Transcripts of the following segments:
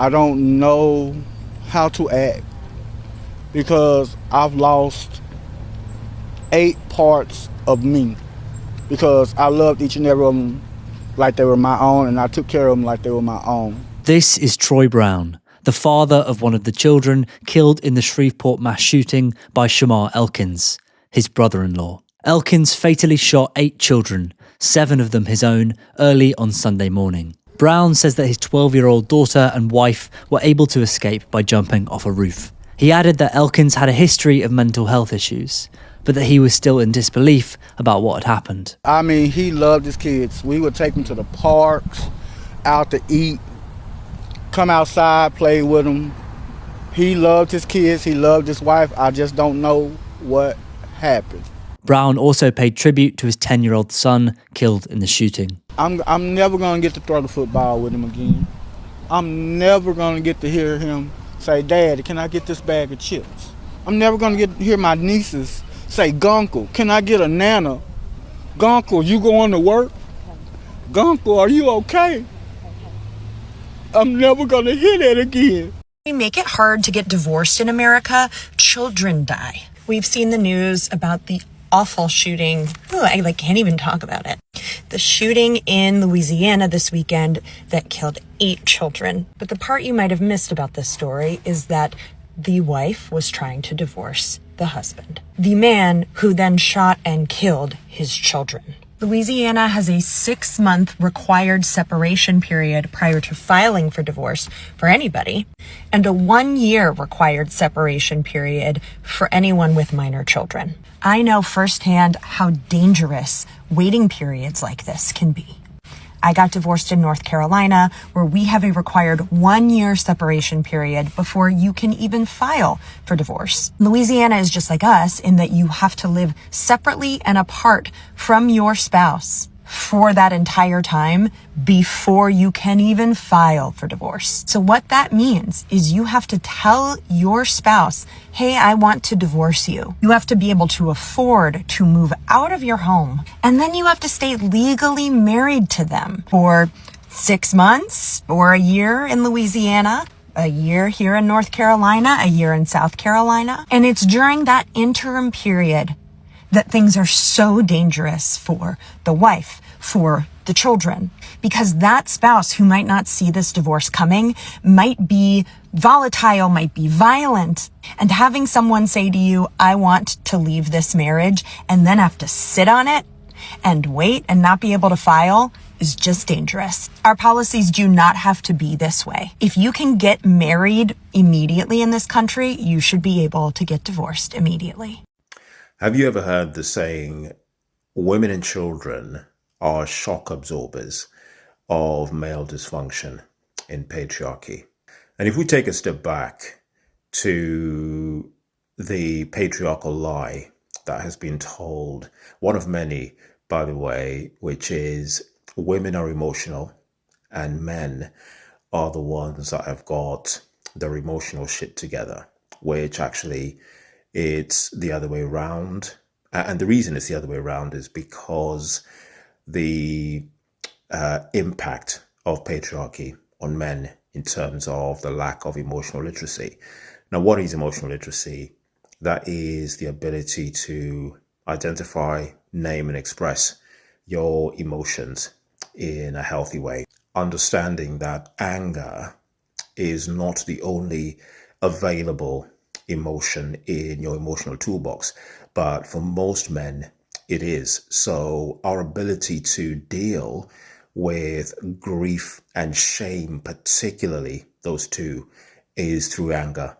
I don't know how to act because I've lost 8 parts of me because I loved each and every one of them like they were my own, and I took care of them like they were my own. This is Troy Brown, the father of one of the children killed in the Shreveport mass shooting by Shamar Elkins, his brother-in-law. Elkins fatally shot 8 children, 7 of them his own, early on Sunday morning. Brown says that his 12-year-old daughter and wife were able to escape by jumping off a roof. He added that Elkins had a history of mental health issues, but that he was still in disbelief about what had happened. I mean, he loved his kids. We would take them to the parks, out to eat, come outside, play with them. He loved his kids. He loved his wife. I just don't know what happened. Brown also paid tribute to his 10-year-old son killed in the shooting. I'm never going to get to throw the football with him again. I'm never going to get to hear him say, "Daddy, can I get this bag of chips?" I'm never going to get to hear my nieces say, "Gunkle, can I get a nana? Gunkle, you going to work? Gunkle, are you okay?" I'm never going to hear that again. We make it hard to get divorced in America. Children die. We've seen the news about the awful shooting. I can't even talk about it. The shooting in Louisiana this weekend that killed 8 children. But the part you might have missed about this story is that the wife was trying to divorce the husband, the man who then shot and killed his children. Louisiana has a 6-month required separation period prior to filing for divorce for anybody, and a 1-year required separation period for anyone with minor children. I know firsthand how dangerous waiting periods like this can be. I got divorced in North Carolina, where we have a required 1-year separation period before you can even file for divorce. Louisiana is just like us in that you have to live separately and apart from your spouse for that entire time before you can even file for divorce. So what that means is you have to tell your spouse, "Hey, I want to divorce you." You have to be able to afford to move out of your home. And then you have to stay legally married to them for 6 months or a year in Louisiana, a year here in North Carolina, a year in South Carolina. And it's during that interim period that things are so dangerous for the wife, for the children, because that spouse who might not see this divorce coming might be volatile, might be violent. And having someone say to you, "I want to leave this marriage," and then have to sit on it and wait and not be able to file is just dangerous. Our policies do not have to be this way. If you can get married immediately in this country, you should be able to get divorced immediately. Have you ever heard the saying, women and children are shock absorbers of male dysfunction in patriarchy? And if we take a step back to the patriarchal lie that has been told, one of many, by the way, which is women are emotional and men are the ones that have got their emotional shit together, which actually it's the other way around. And the reason it's the other way around is because the impact of patriarchy on men in terms of the lack of emotional literacy. Now, what is emotional literacy? That is the ability to identify, name, and express your emotions in a healthy way. Understanding that anger is not the only available emotion in your emotional toolbox, but for most men it is. So our ability to deal with grief and shame, particularly those two, is through anger.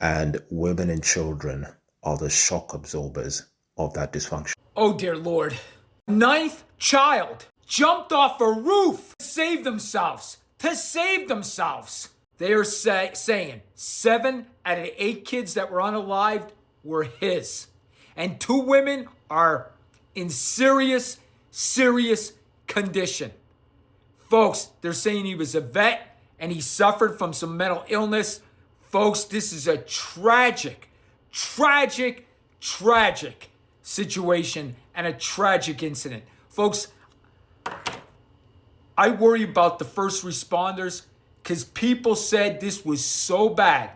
And women and children are the shock absorbers of that dysfunction. Oh dear Lord. 9th child jumped off a roof to save themselves. They are saying 7 out of 8 kids that were unalived were his. And 2 women are in serious condition. Folks, they're saying he was a vet and he suffered from some mental illness. Folks, this is a tragic situation and a tragic incident. Folks, I worry about the first responders because people said this was so bad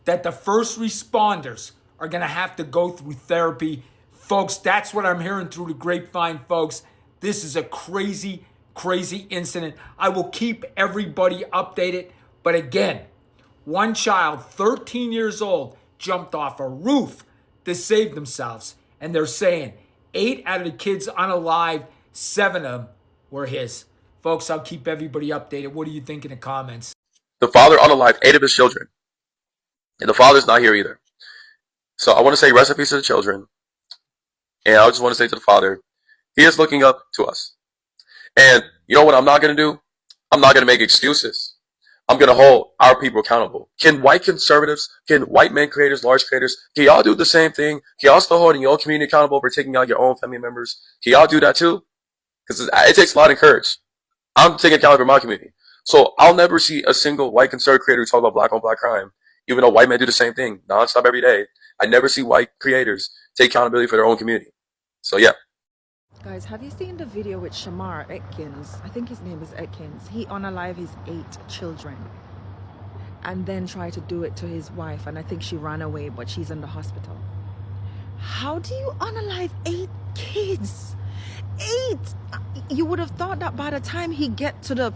that the first responders are going to have to go through therapy. Folks, that's what I'm hearing through the grapevine, folks. This is a crazy, crazy incident. I will keep everybody updated. But again, one child, 13 years old, jumped off a roof to save themselves. And they're saying 8 out of the kids unalived, 7 of them were his. Folks, I'll keep everybody updated. What do you think in the comments? The father unalived 8 of his children. And the father's not here either. So I want to say rest in peace to the children. And I just want to say to the father, he is looking up to us. And you know what I'm not going to do? I'm not going to make excuses. I'm going to hold our people accountable. Can white conservatives, can white men creators, large creators, can y'all do the same thing? Can y'all still holding your own community accountable for taking out your own family members? Can y'all do that too? Because it takes a lot of courage. I'm taking accountability for my community. So I'll never see a single white conservative creator talk about black on black crime, even though white men do the same thing nonstop every day. I never see white creators take accountability for their own community. So yeah. Guys, have you seen the video with Shamar Elkins? I think his name is Elkins. He unalived his 8 children and then tried to do it to his wife, and I think she ran away, but she's in the hospital. How do you unalive 8 kids? 8! You would have thought that by the time he get to the,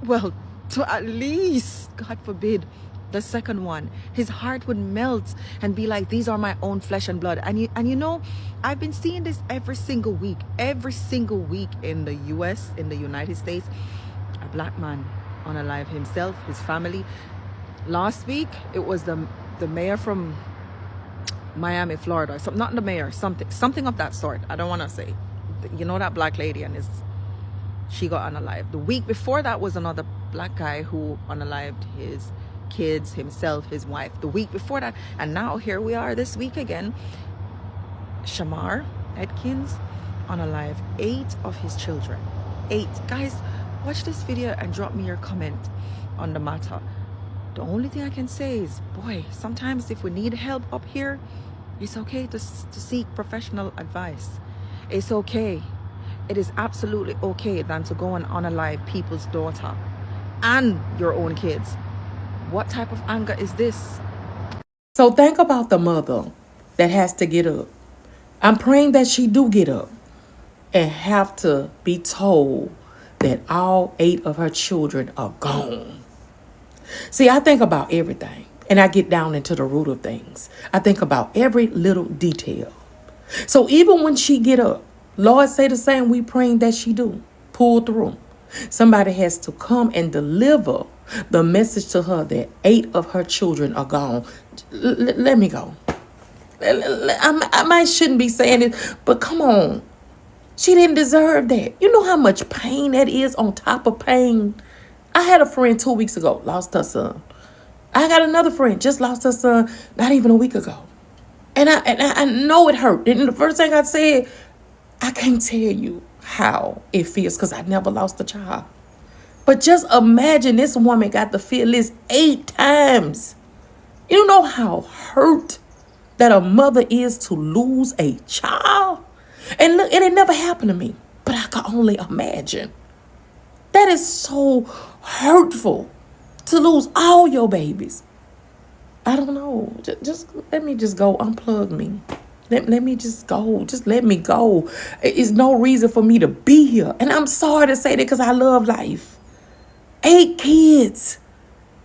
well, to at least, God forbid, the second one, his heart would melt and be like, these are my own flesh and blood. And you know, I've been seeing this every single week in the US, in the United States. A black man unalive himself, his family. Last week it was the mayor from Miami, Florida. Not the mayor, something of that sort. I don't want to say, you know, that black lady, and she got unalived. The week before that was another black guy who unalived his kids, himself, his wife. The week before that, and now here we are this week again. Shamar Elkins unalived 8 of his children. 8. Guys, watch this video and drop me your comment on the matter. The only thing I can say is, boy, sometimes if we need help up here, it's okay to seek professional advice. It's okay. It is absolutely okay than to go and unalive people's daughter and your own kids. What type of anger is this? So think about the mother that has to get up. I'm praying that she do get up and have to be told that all 8 of her children are gone. See, I think about everything, and I get down into the root of things. I think about every little detail. So even when she get up, Lord say the same we praying that she do. Pull through. Somebody has to come and deliver the message to her that 8 of her children are gone. Let me go. I might shouldn't be saying it, but come on. She didn't deserve that. You know how much pain that is on top of pain? I had a friend 2 weeks ago, lost her son. I got another friend, just lost her son not even a week ago. And I know it hurt. And the first thing I said, I can't tell you how it feels because I never lost a child. But just imagine this woman got to feel this 8 times. You know how hurt that a mother is to lose a child? And look, and it never happened to me, but I can only imagine. That is so hurtful to lose all your babies. I don't know. Just let me just go. Unplug me. Let me just go. Just let me go. It's no reason for me to be here. And I'm sorry to say that because I love life. 8 kids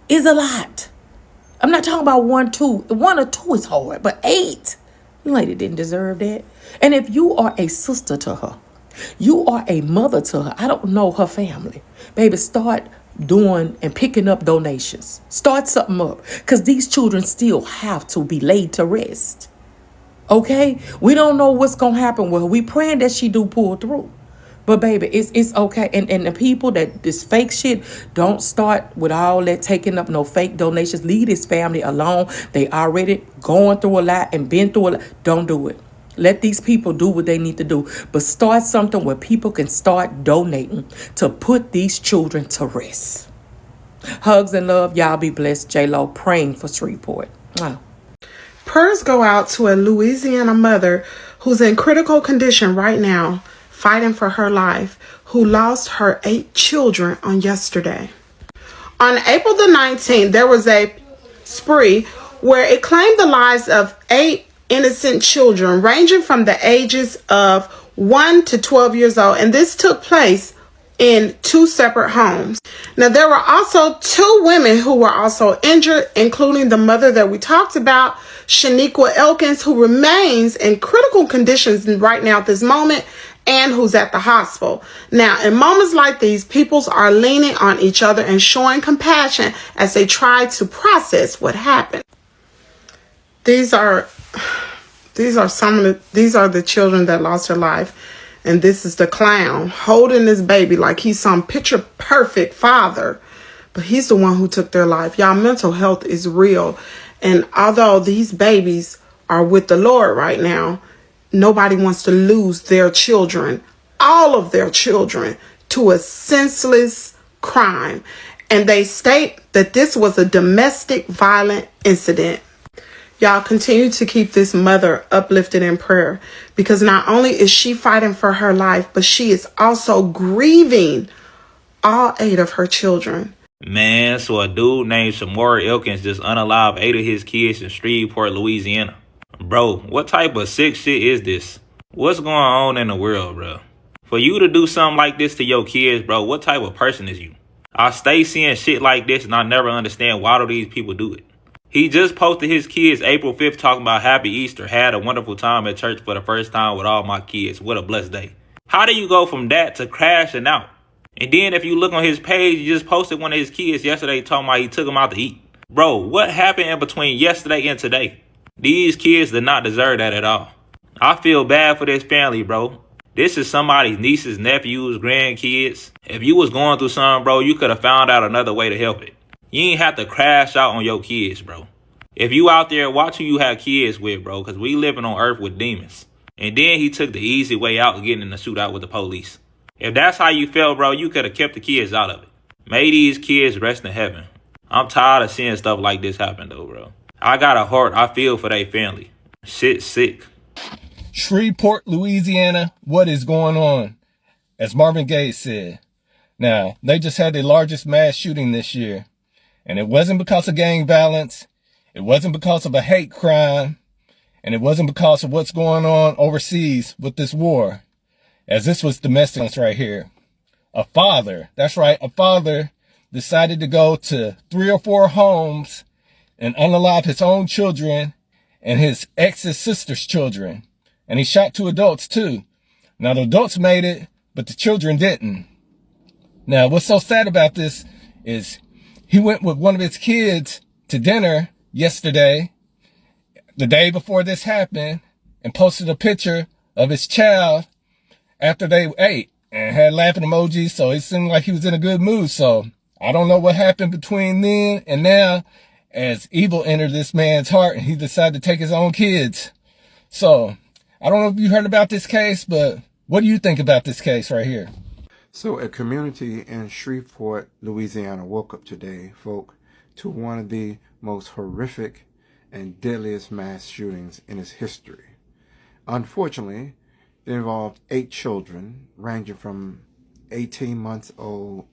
is a lot. I'm not talking about 1, 2. 1 or 2 is hard, but 8. You lady didn't deserve that. And if you are a sister to her, you are a mother to her, I don't know her family, baby, start doing and picking up donations. Start something up because these children still have to be laid to rest. Okay? We don't know what's going to happen with her. We praying that she do pull through. But baby, it's okay. And the people that this fake shit, don't start with all that taking up no fake donations. Leave this family alone. They already going through a lot and been through a lot. Don't do it. Let these people do what they need to do. But start something where people can start donating to put these children to rest. Hugs and love. Y'all be blessed. J-Lo praying for Shreveport. Wow. Prayers go out to a Louisiana mother who's in critical condition right now, fighting for her life, who lost her 8 children on yesterday. On April the 19th, there was a spree where it claimed the lives of 8 innocent children ranging from the ages of 1 to 12 years old. And this took place in 2 separate homes. Now, there were also 2 women who were also injured, including the mother that we talked about, Shamar Elkins, who remains in critical conditions right now at this moment, and who's at the hospital. Now, in moments like these, peoples are leaning on each other and showing compassion as they try to process what happened. These are the children that lost their life. And this is the clown holding this baby like he's some picture perfect father. But he's the one who took their life. Y'all, mental health is real. And although these babies are with the Lord right now, nobody wants to lose their children, all of their children, to a senseless crime. And they state that this was a domestic violent incident. Y'all continue to keep this mother uplifted in prayer, because not only is she fighting for her life, but she is also grieving all 8 of her children. Man, so a dude named Shamar Elkins just unalived 8 of his kids in Shreveport, Louisiana. Bro, what type of sick shit is this? What's going on in the world, bro? For you to do something like this to your kids, bro, what type of person is you? I stay seeing shit like this and I never understand why do these people do it. He just posted his kids April 5th talking about Happy Easter. Had a wonderful time at church for the first time with all my kids. What a blessed day. How do you go from that to crashing out? And then if you look on his page, he just posted one of his kids yesterday talking about he took him out to eat. Bro, what happened in between yesterday and today? These kids did not deserve that at all. I feel bad for this family, bro. This is somebody's nieces, nephews, grandkids. If you was going through something, bro, you could have found out another way to help it. You ain't have to crash out on your kids, bro. If you out there, watch who you have kids with, bro, because we living on earth with demons. And then he took the easy way out, getting in the shootout with the police. If that's how you felt, bro, you could have kept the kids out of it. May these kids rest in heaven. I'm tired of seeing stuff like this happen, though, bro. I got a heart. I feel for their family. Shit's sick. Shreveport, Louisiana, what is going on? As Marvin Gaye said. Now, they just had the largest mass shooting this year. And it wasn't because of gang violence. It wasn't because of a hate crime. And it wasn't because of what's going on overseas with this war. As this was domestic right here. A father, that's right, a father decided to go to 3 or 4 homes and unalive his own children and his ex's sister's children. And he shot 2 adults too. Now the adults made it, but the children didn't. Now what's so sad about this is he went with one of his kids to dinner yesterday, the day before this happened, and posted a picture of his child after they ate and had laughing emojis. So it seemed like he was in a good mood. So I don't know what happened between then and now as evil entered this man's heart and he decided to take his own kids. So I don't know if you heard about this case, but what do you think about this case right here? So a community in Shreveport, Louisiana woke up today, folk, to one of the most horrific and deadliest mass shootings in its history. Unfortunately, it involved 8 children ranging from 18 months old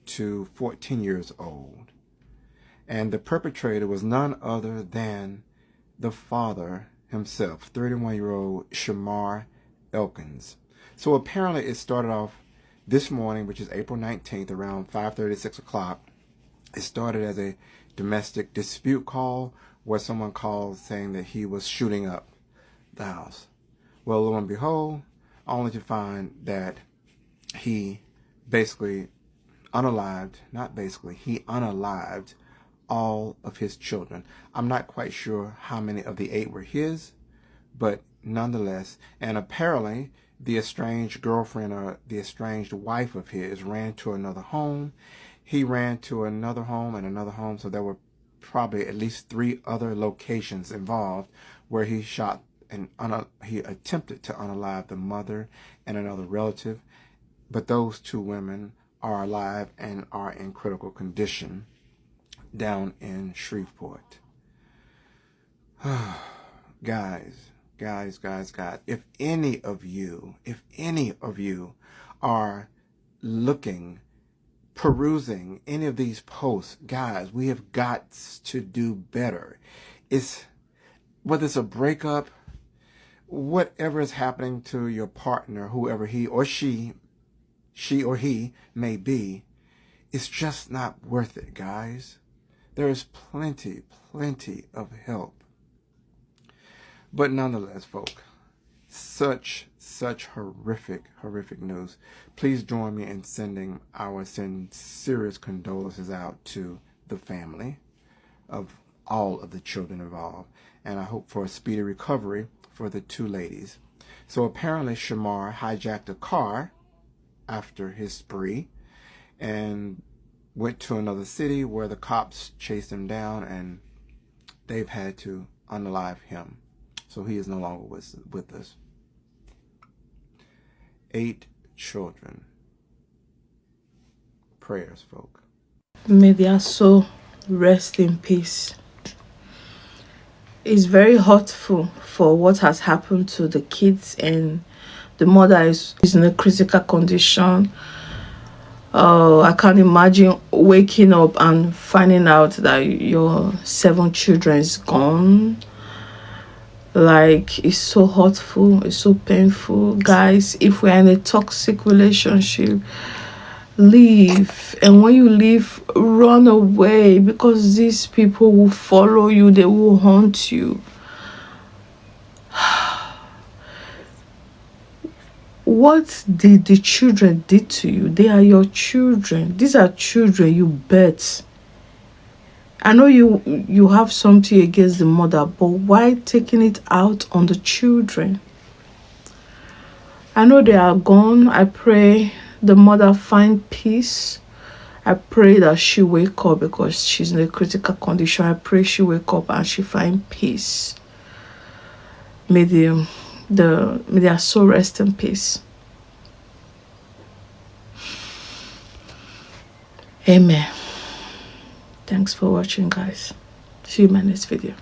to 14 years old. And the perpetrator was none other than the father himself, 31-year-old Shamar Elkins. So apparently it started off this morning, which is April 19th, around 5:30, 6 o'clock. It started as a domestic dispute call where someone called saying that he was shooting up the house. Well, lo and behold, only to find that he basically he unalived all of his children. I'm not quite sure how many of the 8 were his, but nonetheless, and apparently the estranged girlfriend or the estranged wife of his ran to another home. He ran to another home and another home, so there were probably at least 3 other locations involved where he shot and he attempted to unalive the mother and another relative. But those 2 women are alive and are in critical condition down in Shreveport. Guys, if any of you are looking perusing any of these posts, guys, we have got to do better. Whether it's a breakup, whatever is happening to your partner, whoever he or she or he may be, it's just not worth it, guys. There is plenty of help. But nonetheless, folk, such horrific news. Please join me in sending our sincerest condolences out to the family of all of the children involved, and I hope for a speedy recovery for the two ladies. So apparently Shamar hijacked a car after his spree and went to another city where the cops chased him down, and they've had to unalive him. So he is no longer with us. 8 children. Prayers, folk. May their soul rest in peace. It's very hurtful for what has happened to the kids, and the mother is in a critical condition. I can't imagine waking up and finding out that your 7 children is gone. Like, it's so hurtful, it's so painful. Guys, if we're in a toxic relationship, leave. And when you leave, run away, because these people will follow you, they will haunt you. What did the children did to you? They are your children. These are children you bet. I know you have something against the mother, but why taking it out on the children? I know they are gone. I pray the mother find peace. I pray that she wake up, because she's in a critical condition. I pray she wake up and she find peace. May their soul rest in peace. Amen. Thanks for watching, guys. See you in my next video.